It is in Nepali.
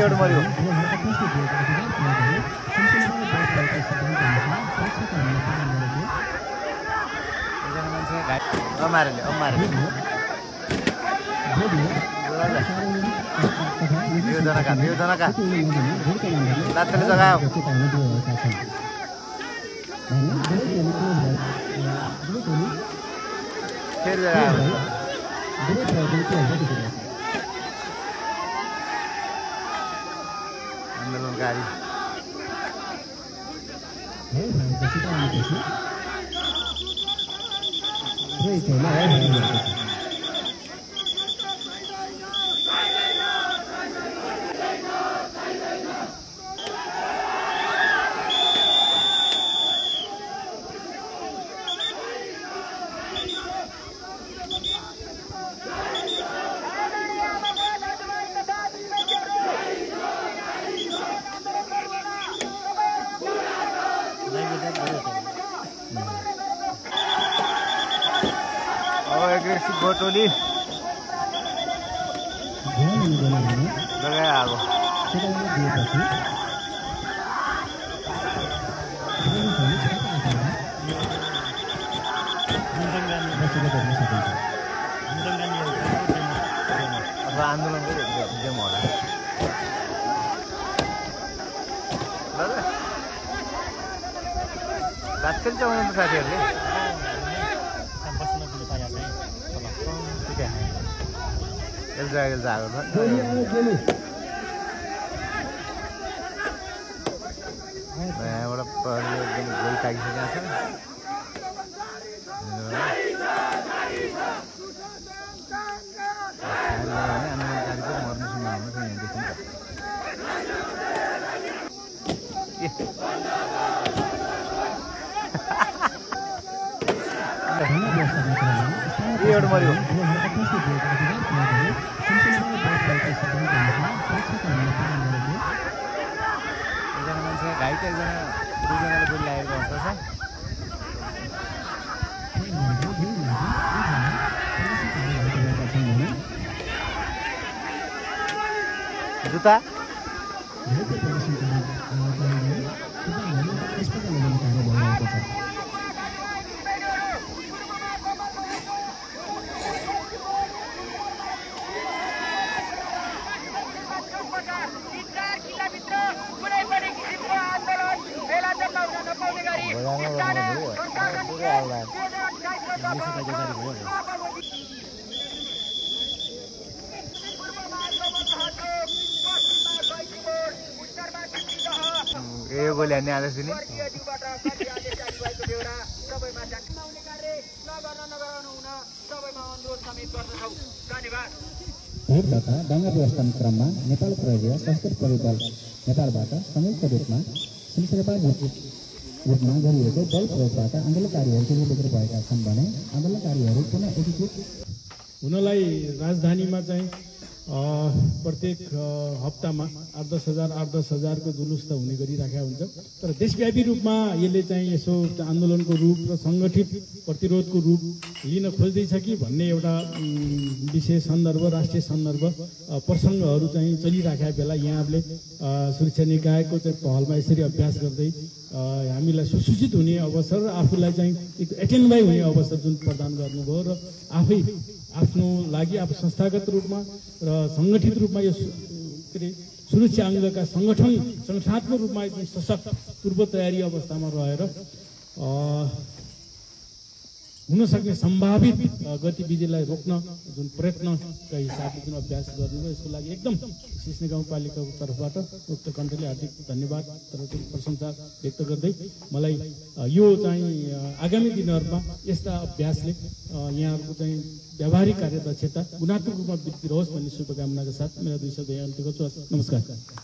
एउटा मर्यो मारेले का लात्तले जगायो फेरि जगायो आन्दोलनकारी एग्रेसिभ बोटोली लगायो अब आन्दोलनको डेमो होला रातकै चलाउनु साथीहरूले एउटा गोली ताकिसकेको छ आन्दोलनकारीको मर्नु सुन्नु हाम्रो छ यहाँदेखि एउटा मर्यो घाइते एकजना दुईजनाले गोली लागेको अवस्था छ जुत्ता ए गोली हान्ने आदेश दिने भेटघाट दंगा व्यवस्थापन क्रममा नेपाल प्रहरी सशस्त्र परिबल नेपालबाट संयुक्त रूपमा रूपमा गरिएको बल प्रयोगबाट आन्दोलनकारीहरू बेग्र भएका छन् भने आन्दोलनकारीहरू पुनः एकीकृत हुनलाई राजधानीमा चाहिँ प्रत्येक हप्तामा 8-10 को जुलुस त हुने गरिराखेका हुन्छ। तर देशव्यापी रूपमा यसले चाहिँ यसो आन्दोलनको रूप र सङ्गठित प्रतिरोधको रूप लिन खोज्दैछ कि भन्ने एउटा विशेष सन्दर्भ, राष्ट्रिय सन्दर्भ प्रसङ्गहरू चाहिँ चलिराखेका बेला यहाँहरूले सुरक्षा निकायको चाहिँ पहलमा यसरी अभ्यास गर्दै हामीलाई सुसूचित हुने अवसर र आफूलाई चाहिँ एटेन्ड हुने अवसर जुन प्रदान गर्नुभयो र आफै आफ्नो लागि आफू संस्थागत रूपमा र सङ्गठित रूपमा यो सुरक्षा अङ्गका सङ्गठनात्मक रूपमा एकदम सशक्त पूर्व तयारी अवस्थामा रहेर हुन सक्ने सम्भावित गतिविधिलाई रोक्न जुन प्रयत्नका हिसाबले जुन अभ्यास गर्नुभयो यसको लागि एकदम सिस्ने गाउँपालिकाको तर्फबाट उक्त कण्ठले हार्दिक धन्यवाद र प्रशंसा व्यक्त गर्दै मलाई यो चाहिँ आगामी दिनहरूमा यस्ता अभ्यासले यहाँहरूको चाहिँ व्यावहारिक कार्यदक्षता गुणात्मक रूपमा वृद्धि रहोस् भन्ने शुभकामनाका साथ मेरा 2 शब्द यहाँ अन्त्य गर्छु। नमस्कार।